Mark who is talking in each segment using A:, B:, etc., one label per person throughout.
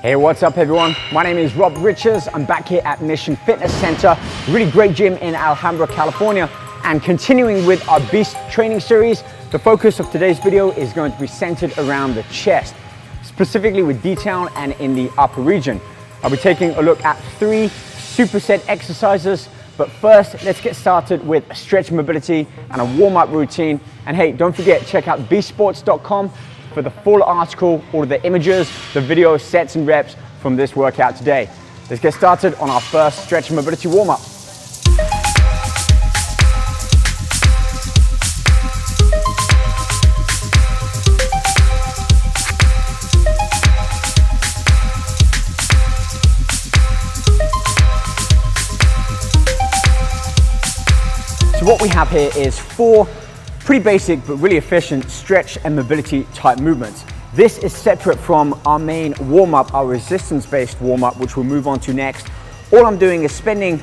A: Hey, what's up everyone? My name is Rob Richards. I'm back here at Mission Fitness Center, a really great gym in Alhambra, California. And continuing with our Beast training series, the focus of today's video is going to be centered around the chest, specifically with detail and in the upper region. I'll be taking a look at 3 superset exercises, but first let's get started with stretch mobility and a warm-up routine. And hey, don't forget, check out beastsports.com for the full article, all of the images, the video, sets and reps from this workout today. Let's get started on our first stretch mobility warm-up. So what we have here is 4 pretty basic but really efficient stretch and mobility type movements. This is separate from our main warm-up, our resistance-based warm-up, which we'll move on to next. All I'm doing is spending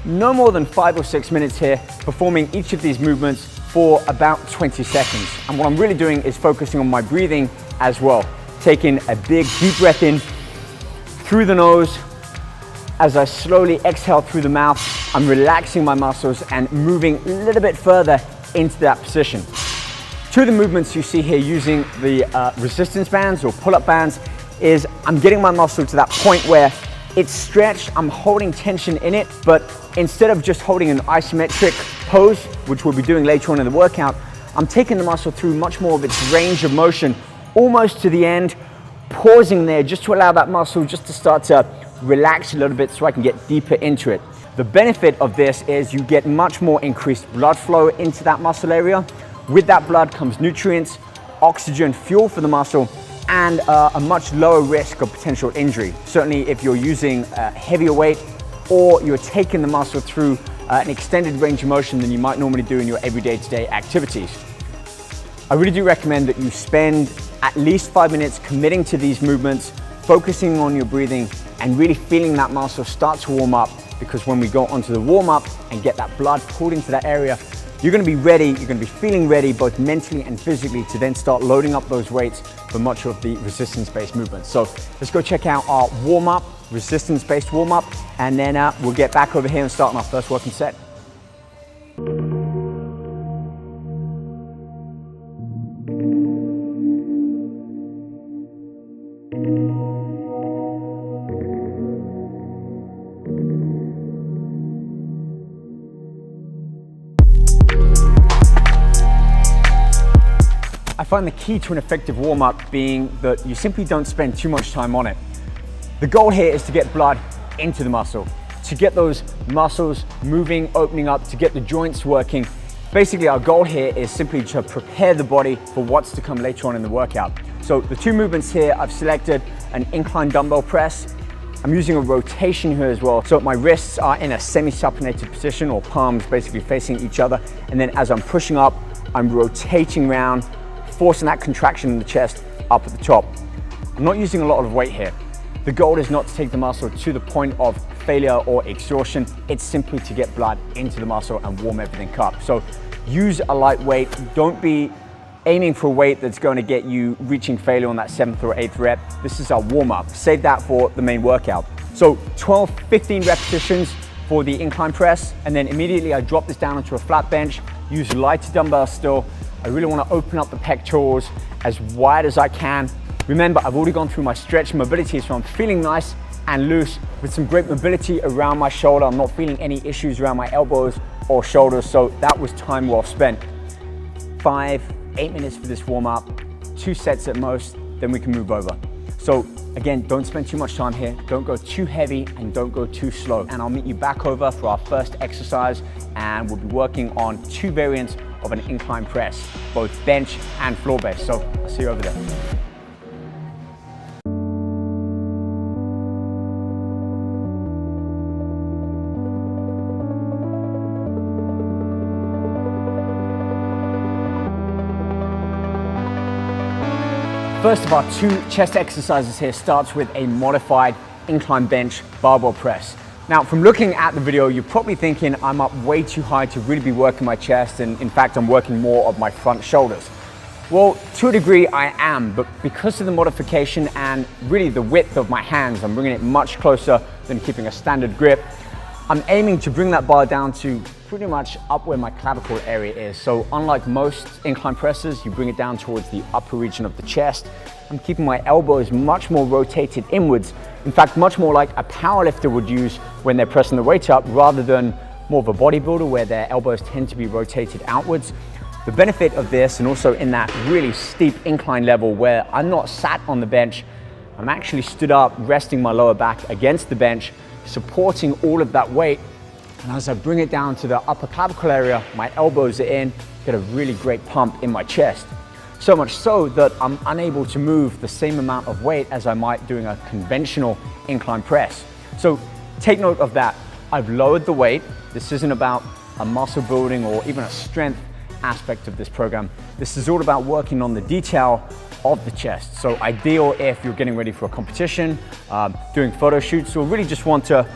A: no more than 5 or 6 minutes here performing each of these movements for about 20 seconds. And what I'm really doing is focusing on my breathing as well. Taking a big deep breath in through the nose. As I slowly exhale through the mouth, I'm relaxing my muscles and moving a little bit further into that position. 2 of the movements you see here using the resistance bands or pull-up bands is I'm getting my muscle to that point where it's stretched, I'm holding tension in it, but instead of just holding an isometric pose, which we'll be doing later on in the workout, I'm taking the muscle through much more of its range of motion, almost to the end, pausing there just to allow that muscle just to start to relax a little bit so I can get deeper into it. The benefit of this is you get much more increased blood flow into that muscle area. With that blood comes nutrients, oxygen, fuel for the muscle, and a much lower risk of potential injury. Certainly if you're using heavier weight or you're taking the muscle through an extended range of motion than you might normally do in your everyday-to-day activities. I really do recommend that you spend at least 5 minutes committing to these movements, focusing on your breathing and really feeling that muscle start to warm up, because when we go onto the warm-up and get that blood pulled into that area, you're going to be ready, you're going to be feeling ready both mentally and physically to then start loading up those weights for much of the resistance-based movements. So let's go check out our warm-up, resistance-based warm-up, and then we'll get back over here and start on our first working set. I find the key to an effective warm-up being that you simply don't spend too much time on it. The goal here is to get blood into the muscle, to get those muscles moving, opening up, to get the joints working. Basically, our goal here is simply to prepare the body for what's to come later on in the workout. So the 2 movements here, I've selected an incline dumbbell press. I'm using a rotation here as well. So my wrists are in a semi-supinated position, or palms basically facing each other. And then as I'm pushing up, I'm rotating around, forcing that contraction in the chest up at the top. I'm not using a lot of weight here. The goal is not to take the muscle to the point of failure or exhaustion. It's simply to get blood into the muscle and warm everything up. So use a light weight. Don't be aiming for a weight that's going to get you reaching failure on that 7th or 8th rep. This is our warm-up. Save that for the main workout. So 12, 15 repetitions for the incline press, and then immediately I drop this down onto a flat bench, use lighter dumbbells still. I really want to open up the pectorals as wide as I can. Remember, I've already gone through my stretch mobility, so I'm feeling nice and loose with some great mobility around my shoulder. I'm not feeling any issues around my elbows or shoulders, so that was time well spent. 5, 8 minutes for this warm up, 2 sets at most, then we can move over. So again, don't spend too much time here. Don't go too heavy and don't go too slow. And I'll meet you back over for our first exercise, and we'll be working on 2 variants of an incline press, both bench and floor based. So I'll see you over there. First of our 2 chest exercises here starts with a modified incline bench barbell press. Now, from looking at the video, you're probably thinking I'm up way too high to really be working my chest, and in fact, I'm working more of my front shoulders. Well, to a degree I am, but because of the modification and really the width of my hands, I'm bringing it much closer than keeping a standard grip. I'm aiming to bring that bar down to pretty much up where my clavicle area is. So unlike most incline presses, you bring it down towards the upper region of the chest. I'm keeping my elbows much more rotated inwards. In fact, much more like a powerlifter would use when they're pressing the weight up, rather than more of a bodybuilder where their elbows tend to be rotated outwards. The benefit of this, and also in that really steep incline level where I'm not sat on the bench, I'm actually stood up, resting my lower back against the bench, supporting all of that weight. And as I bring it down to the upper clavicle area, my elbows are in, get a really great pump in my chest. So much so that I'm unable to move the same amount of weight as I might doing a conventional incline press. So take note of that. I've lowered the weight. This isn't about a muscle building or even a strength aspect of this program. This is all about working on the detail of the chest. So ideal if you're getting ready for a competition, doing photo shoots, or really just want to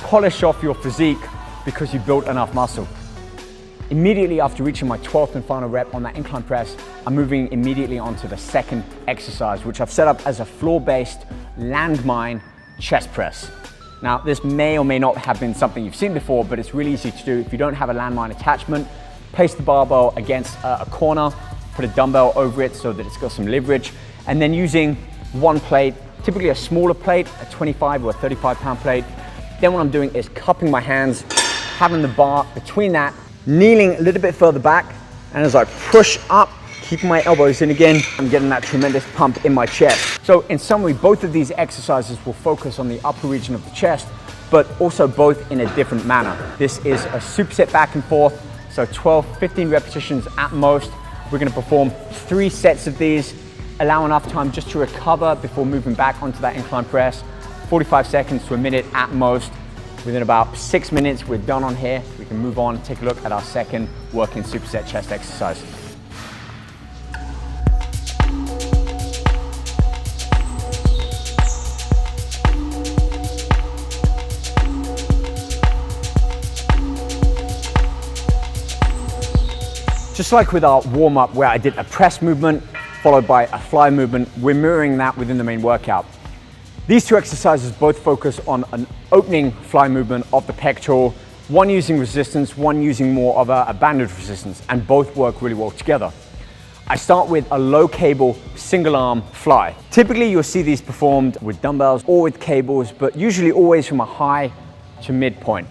A: polish off your physique because you built enough muscle. Immediately after reaching my 12th and final rep on that incline press, I'm moving immediately onto the second exercise, which I've set up as a floor-based landmine chest press. Now, this may or may not have been something you've seen before, but it's really easy to do. If you don't have a landmine attachment, place the barbell against a corner, put a dumbbell over it so that it's got some leverage, and then using one plate, typically a smaller plate, a 25 or a 35-pound plate. Then what I'm doing is cupping my hands, having the bar between that, kneeling a little bit further back, and as I push up, keeping my elbows in again, I'm getting that tremendous pump in my chest. So in summary, both of these exercises will focus on the upper region of the chest, but also both in a different manner. This is a superset back and forth, so 12, 15 repetitions at most. We're gonna perform 3 sets of these, allow enough time just to recover before moving back onto that incline press. 45 seconds to a minute at most. Within about 6 minutes, we're done on here. We can move on, take a look at our second working superset chest exercise. Just like with our warm-up where I did a press movement followed by a fly movement, we're mirroring that within the main workout. These 2 exercises both focus on an opening fly movement of the pectoral, one using resistance, one using more of a banded resistance, and both work really well together. I start with a low cable single arm fly. Typically you'll see these performed with dumbbells or with cables, but usually always from a high to midpoint.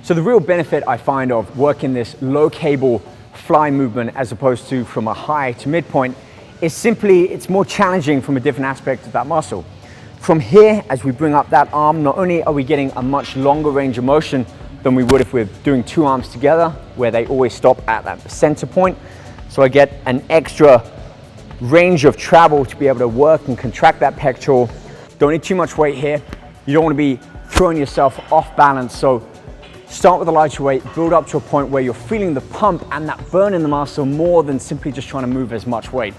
A: So the real benefit I find of working this low cable fly movement as opposed to from a high to midpoint is simply it's more challenging from a different aspect of that muscle. From here, as we bring up that arm, not only are we getting a much longer range of motion than we would if we're doing 2 arms together, where they always stop at that center point. So I get an extra range of travel to be able to work and contract that pectoral. Don't need too much weight here. You don't want to be throwing yourself off balance. So start with a lighter weight, build up to a point where you're feeling the pump and that burn in the muscle more than simply just trying to move as much weight.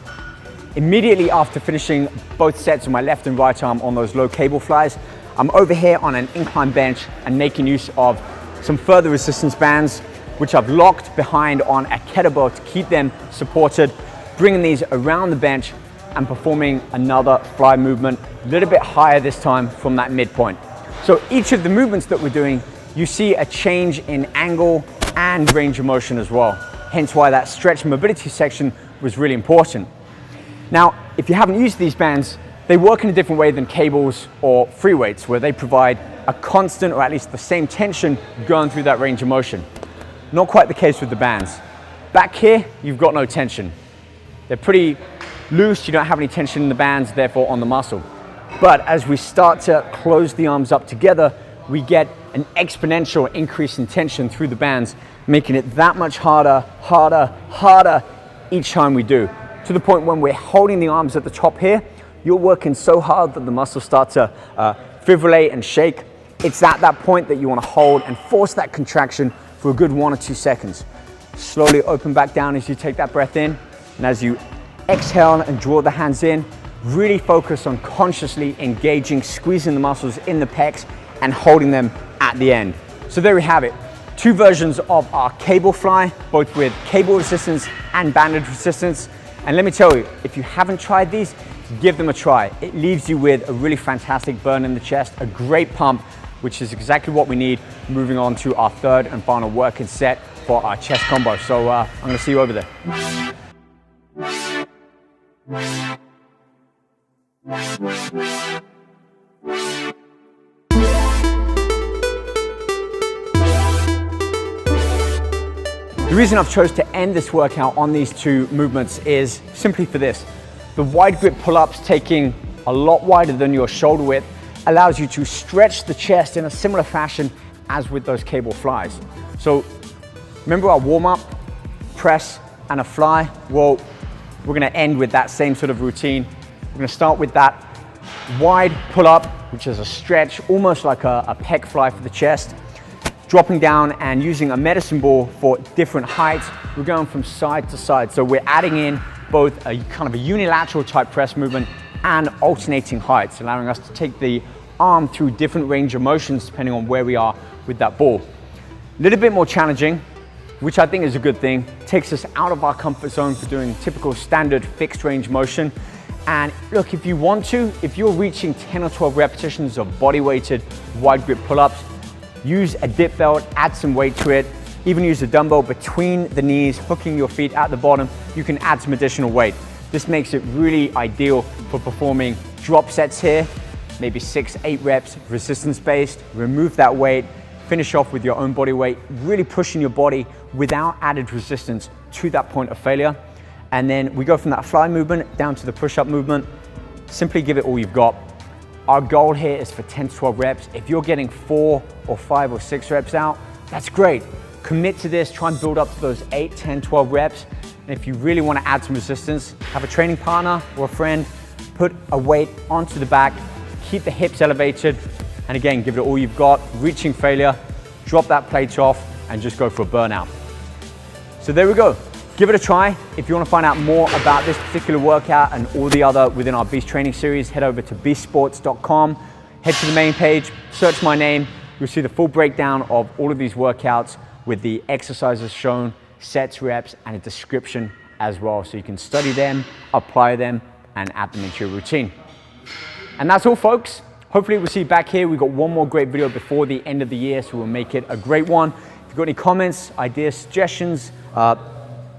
A: Immediately after finishing both sets of my left and right arm on those low cable flies, I'm over here on an incline bench and making use of some further resistance bands, which I've locked behind on a kettlebell to keep them supported, bringing these around the bench and performing another fly movement, a little bit higher this time from that midpoint. So each of the movements that we're doing, you see a change in angle and range of motion as well. Hence why that stretch and mobility section was really important. Now, if you haven't used these bands, they work in a different way than cables or free weights, where they provide a constant or at least the same tension going through that range of motion. Not quite the case with the bands. Back here, you've got no tension. They're pretty loose, you don't have any tension in the bands, therefore on the muscle. But as we start to close the arms up together, we get an exponential increase in tension through the bands, making it that much harder, harder each time we do. To the point when we're holding the arms at the top here, you're working so hard that the muscles start to fibrillate and shake. It's at that point that you want to hold and force that contraction for a good 1 or 2 seconds. Slowly open back down as you take that breath in, and as you exhale and draw the hands in, really focus on consciously engaging, squeezing the muscles in the pecs and holding them at the end. So there we have it. 2 versions of our cable fly, both with cable resistance and banded resistance. And let me tell you, if you haven't tried these, give them a try. It leaves you with a really fantastic burn in the chest, a great pump, which is exactly what we need moving on to our third and final working set for our chest combo. So I'm gonna see you over there. The reason I've chose to end this workout on these two movements is simply for this. The wide grip pull-ups, taking a lot wider than your shoulder width, allows you to stretch the chest in a similar fashion as with those cable flies. So remember our warm-up, press and a fly? Well, we're gonna end with that same sort of routine. We're gonna start with that wide pull-up, which is a stretch, almost like a pec fly for the chest. Dropping down and using a medicine ball for different heights. We're going from side to side. So we're adding in both a kind of a unilateral type press movement and alternating heights, allowing us to take the arm through different range of motions depending on where we are with that ball. A little bit more challenging, which I think is a good thing. Takes us out of our comfort zone for doing typical standard fixed range motion. And look, if you want to, if you're reaching 10 or 12 repetitions of body weighted wide grip pull-ups, use a dip belt, add some weight to it, even use a dumbbell between the knees, hooking your feet at the bottom. You can add some additional weight. This makes it really ideal for performing drop sets here, maybe 6-8 reps, resistance based. Remove that weight, finish off with your own body weight, really pushing your body without added resistance to that point of failure. And then we go from that fly movement down to the push-up movement. Simply give it all you've got. Our goal here is for 10 to 12 reps. If you're getting 4 or 5 or 6 reps out, that's great. Commit to this, try and build up to those 8, 10, 12 reps. And if you really want to add some resistance, have a training partner or a friend, put a weight onto the back, keep the hips elevated, and again, give it all you've got, reaching failure, drop that plate off, and just go for a burnout. So there we go. Give it a try. If you want to find out more about this particular workout and all the other within our Beast Training series, head over to beastsports.com, head to the main page, search my name. You'll see the full breakdown of all of these workouts with the exercises shown, sets, reps, and a description as well. So you can study them, apply them, and add them into your routine. And that's all, folks. Hopefully we'll see you back here. We've got one more great video before the end of the year, so we'll make it a great one. If you've got any comments, ideas, suggestions,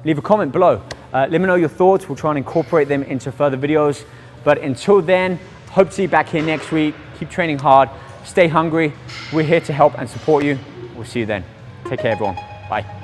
A: leave a comment below. Let me know your thoughts. We'll try and incorporate them into further videos. But until then, hope to see you back here next week. Keep training hard. Stay hungry. We're here to help and support you. We'll see you then. Take care, everyone. Bye.